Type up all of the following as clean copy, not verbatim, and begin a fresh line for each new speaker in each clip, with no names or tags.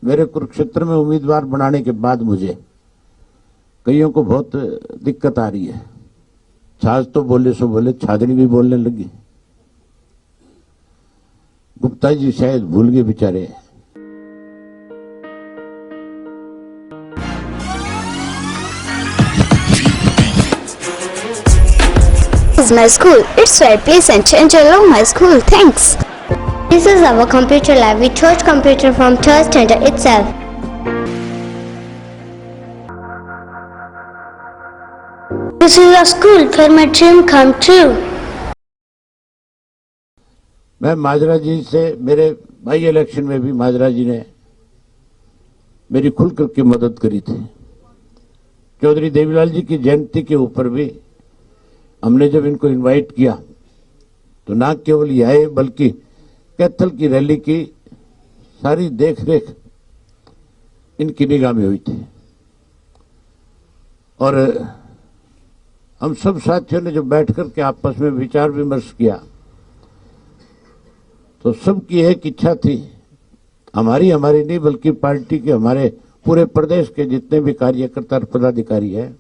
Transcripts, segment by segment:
मेरे कुरुक्षेत्र में उम्मीदवार बनाने के बाद मुझे कईयों को बहुत दिक्कत आ रही है। छाछ तो बोले सो बोले, छादनी भी बोलने लगी। गुप्ता जी शायद भूल गए बेचारे।
This is my school. It's very pleasant and I love my school. Thanks.
This is our computer lab. We charge computer from third standard itself. This is a school where my dream come true.
मैं माजरा जी से, मेरे by election में भी माजरा जी ने मेरी खुल करके मदद करी थी। चौधरी देवीलाल जी की जयंती के ऊपर भी हमने जब इनको इनवाइट किया तो ना केवल ये आए बल्कि कैथल की रैली की सारी देख रेख इनकी निगाह में हुई थी। और हम सब साथियों ने जब बैठ कर के आपस में विचार विमर्श किया तो सबकी एक इच्छा थी, हमारी नहीं बल्कि पार्टी के, हमारे पूरे प्रदेश के जितने भी कार्यकर्ता और पदाधिकारी हैं,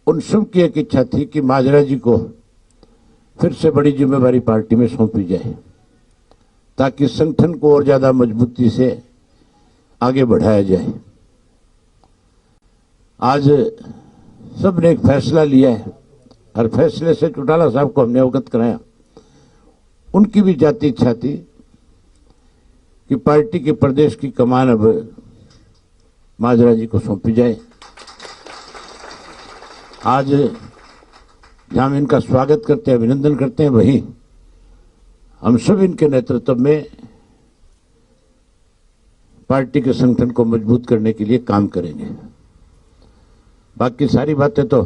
उन सब की एक इच्छा थी कि माजरा जी को फिर से बड़ी जिम्मेवारी पार्टी में सौंपी जाए ताकि संगठन को और ज्यादा मजबूती से आगे बढ़ाया जाए। आज सबने एक फैसला लिया है और फैसले से चौटाला साहब को हमने अवगत कराया। उनकी भी जाती इच्छा थी कि पार्टी के प्रदेश की कमान अब माजरा जी को सौंपी जाए। आज जहां हम इनका स्वागत करते हैं, अभिनंदन करते हैं, वहीं हम सब इनके नेतृत्व में पार्टी के संगठन को मजबूत करने के लिए काम करेंगे। बाकी सारी बातें तो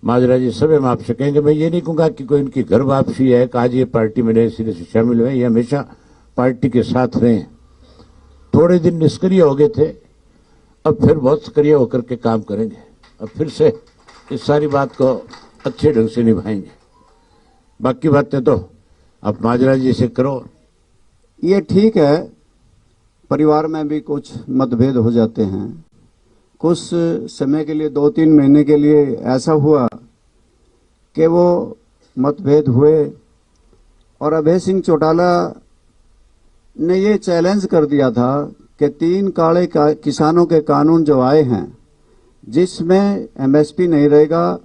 माजरा जी सब हम आपसे कहेंगे। मैं ये नहीं कहूंगा कि कोई इनकी घर वापसी है कि आज ये पार्टी में नए सिरे से शामिल हुए। ये हमेशा पार्टी के साथ रहे। थोड़े दिन निष्क्रिय हो गए थे, अब फिर बहुत सक्रिय होकर के काम करेंगे। अब फिर से इस सारी बात को अच्छे ढंग से निभाएंगे। बाकी बातें तो आप माजरा जी से करो।
ये ठीक है, परिवार में भी कुछ मतभेद हो जाते हैं। कुछ समय के लिए 2-3 महीने के लिए ऐसा हुआ कि वो मतभेद हुए और अभय सिंह चौटाला ने ये चैलेंज कर दिया था कि 3 काले किसानों के कानून जो आए हैं जिसमें एमएसपी नहीं रहेगा,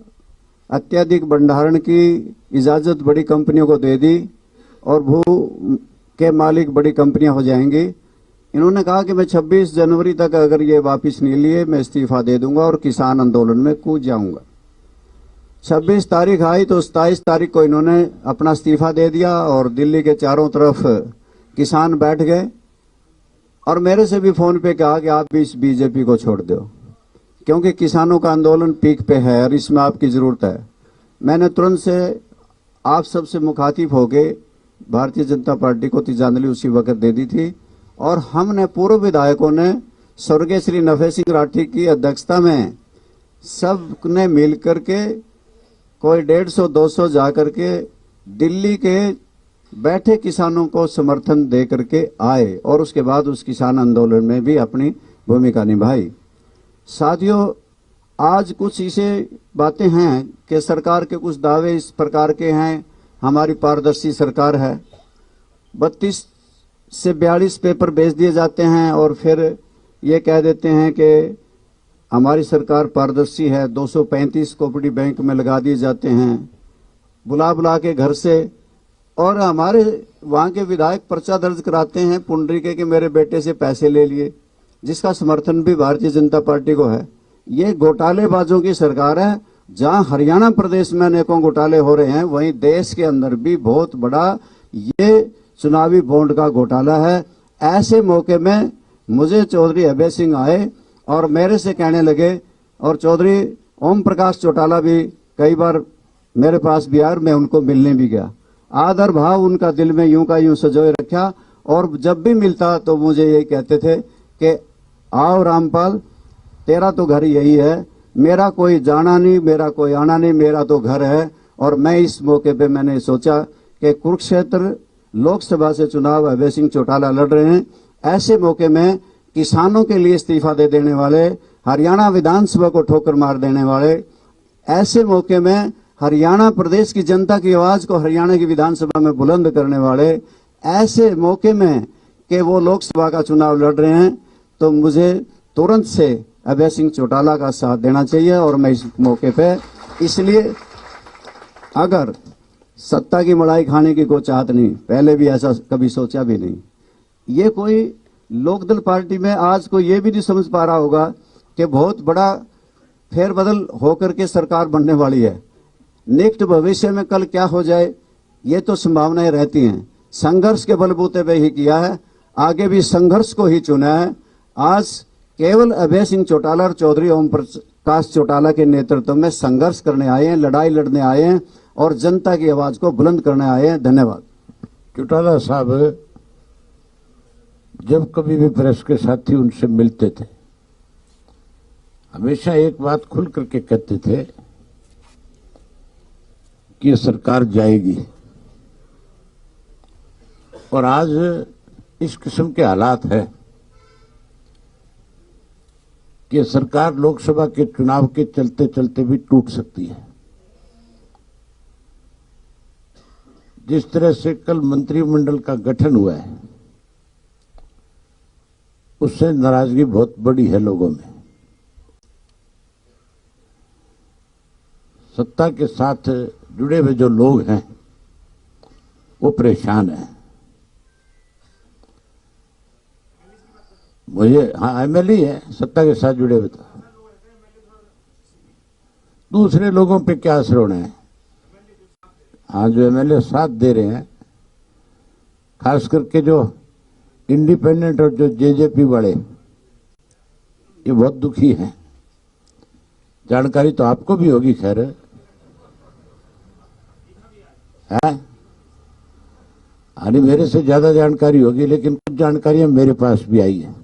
अत्यधिक भंडारण की इजाजत बड़ी कंपनियों को दे दी और भू के मालिक बड़ी कंपनियां हो जाएंगी। इन्होंने कहा कि मैं 26 जनवरी तक अगर ये वापस नहीं लिए मैं इस्तीफा दे दूंगा और किसान आंदोलन में कूद जाऊंगा। 26 तारीख आई तो 27 तारीख को इन्होंने अपना इस्तीफा दे दिया और दिल्ली के चारों तरफ किसान बैठ गए और मेरे से भी फोन पे कहा कि आप भी इस बीजेपी को छोड़ दो क्योंकि किसानों का आंदोलन पीक पे है और इसमें आपकी जरूरत है। मैंने तुरंत से आप सबसे मुखातिब होके भारतीय जनता पार्टी को तिजांजलि उसी वक्त दे दी थी और हमने पूर्व विधायकों ने स्वर्गीय श्री नफे सिंह राठी की अध्यक्षता में सब ने मिल करके कोई 150-200 जा करके दिल्ली के बैठे किसानों को समर्थन दे करके आए और उसके बाद उस किसान आंदोलन में भी अपनी भूमिका निभाई। साथियों, आज कुछ ऐसे बातें हैं कि सरकार के कुछ दावे इस प्रकार के हैं, हमारी पारदर्शी सरकार है, 32 से 42 पेपर भेज दिए जाते हैं और फिर ये कह देते हैं कि हमारी सरकार पारदर्शी है। 235 कोऑपरेटिव बैंक में लगा दिए जाते हैं बुला बुला के घर से और हमारे वहाँ के विधायक पर्चा दर्ज कराते हैं पुंडरीके के मेरे बेटे से पैसे ले लिए, जिसका समर्थन भी भारतीय जनता पार्टी को है। ये घोटालेबाजों की सरकार है। जहां हरियाणा प्रदेश में अनेकों घोटाले हो रहे हैं वहीं देश के अंदर भी बहुत बड़ा ये चुनावी बॉन्ड का घोटाला है। ऐसे मौके में मुझे चौधरी अभय सिंह आए और मेरे से कहने लगे और चौधरी ओम प्रकाश चौटाला भी कई बार मेरे पास भी आए, मैं उनको मिलने भी गया। आदर भाव उनका दिल में यूं का यूं सजोए रखा और जब भी मिलता तो मुझे यही कहते थे कि आओ रामपाल, तेरा तो घर यही है, मेरा कोई जाना नहीं, मेरा कोई आना नहीं, मेरा तो घर है। और मैं इस मौके पे मैंने सोचा कि कुरुक्षेत्र लोकसभा से चुनाव अभय सिंह चौटाला लड़ रहे हैं, ऐसे मौके में किसानों के लिए इस्तीफा दे देने वाले, हरियाणा विधानसभा को ठोकर मार देने वाले, ऐसे मौके में हरियाणा प्रदेश की जनता की आवाज को हरियाणा की विधानसभा में बुलंद करने वाले, ऐसे मौके में कि वो लोकसभा का चुनाव लड़ रहे हैं, तो मुझे तुरंत से अभय सिंह चौटाला का साथ देना चाहिए। और मैं इस मौके पे इसलिए, अगर सत्ता की मलाई खाने की कोई चाहत नहीं, पहले भी ऐसा कभी सोचा भी नहीं, ये कोई लोकदल पार्टी में आज कोई ये भी नहीं समझ पा रहा होगा कि बहुत बड़ा फेरबदल होकर के सरकार बनने वाली है। नेक्स्ट भविष्य में कल क्या हो जाए, ये तो संभावनाएं रहती हैं। संघर्ष के बलबूते पे ही किया है, आगे भी संघर्ष को ही चुना है। आज केवल अभय सिंह चौटाला और चौधरी ओम प्रकाश चौटाला के नेतृत्व में संघर्ष करने आए हैं, लड़ाई लड़ने आए हैं और जनता की आवाज को बुलंद करने आए हैं। धन्यवाद।
चौटाला साहब जब कभी भी प्रेस के साथी उनसे मिलते थे, हमेशा एक बात खुल करके कहते थे कि ये सरकार जाएगी। और आज इस किस्म के हालात है कि सरकार लोकसभा के चुनाव के चलते चलते भी टूट सकती है। जिस तरह से कल मंत्रिमंडल का गठन हुआ है, उससे नाराजगी बहुत बड़ी है लोगों में। सत्ता के साथ जुड़े हुए जो लोग हैं वो परेशान हैं। मुझे एमएलए है, सत्ता के साथ जुड़े हुए, तो दूसरे लोगों पे क्या असर होना है। हाँ, जो एमएलए साथ दे रहे हैं, खास करके जो इंडिपेंडेंट और जो जेजेपी वाले, ये बहुत दुखी हैं। जानकारी तो आपको भी होगी, खैर है, हालांकि मेरे से ज्यादा जानकारी होगी, लेकिन कुछ जानकारियां मेरे पास भी आई है।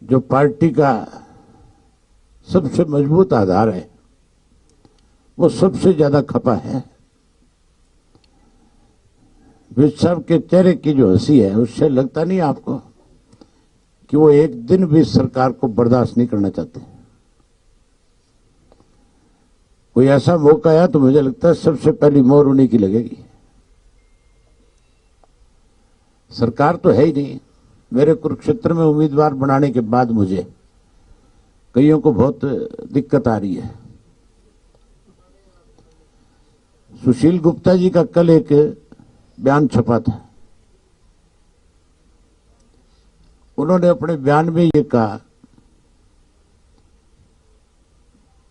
जो पार्टी का सबसे मजबूत आधार है, वो सबसे ज्यादा खपा है। विज साहब के चेहरे की जो हंसी है, उससे लगता नहीं आपको कि वो एक दिन भी सरकार को बर्दाश्त नहीं करना चाहते। कोई ऐसा मौका आया तो मुझे लगता है सबसे पहली मोहर उन्हीं की लगेगी। सरकार तो है ही नहीं। मेरे कुरुक्षेत्र में उम्मीदवार बनाने के बाद मुझे कईयों को बहुत दिक्कत आ रही है। सुशील गुप्ता जी का कल एक बयान छपा था। उन्होंने अपने बयान में ये कहा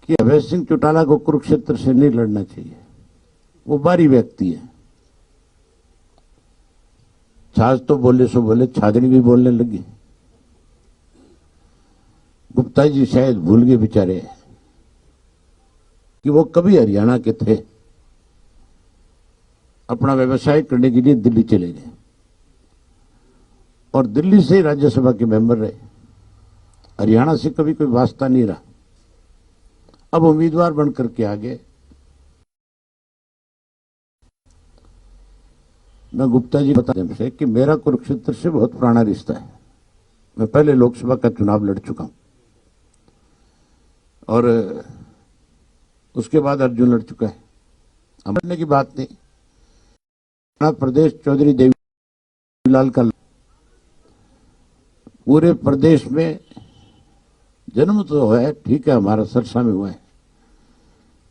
कि अभय सिंह चौटाला को कुरुक्षेत्र से नहीं लड़ना चाहिए, वो बाहरी व्यक्ति है। छाछ तो बोले सो बोले, छाजनी भी बोलने लगी। गुप्ता जी शायद भूल गए बेचारे कि वो कभी हरियाणा के थे। अपना व्यवसाय करने के लिए दिल्ली चले गए और दिल्ली से राज्यसभा के मेंबर रहे। हरियाणा से कभी कोई वास्ता नहीं रहा। अब उम्मीदवार बनकर के आ गए। मैं गुप्ता जी बता दें से कि मेरा कुरुक्षेत्र से बहुत पुराना रिश्ता है। मैं पहले लोकसभा का चुनाव लड़ चुका हूं और उसके बाद अर्जुन लड़ चुका है। अब लड़ने की बात नहीं। प्रदेश चौधरी देवीलाल का पूरे प्रदेश में जन्म तो है, ठीक है, हमारा सरसा में हुआ है,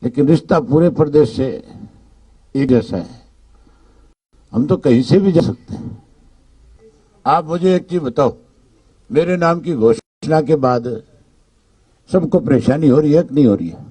लेकिन रिश्ता पूरे प्रदेश से एक जैसा है। हम तो कहीं से भी जा सकते हैं। आप मुझे एक चीज बताओ, मेरे नाम की घोषणा के बाद सबको परेशानी हो रही है कि नहीं हो रही है?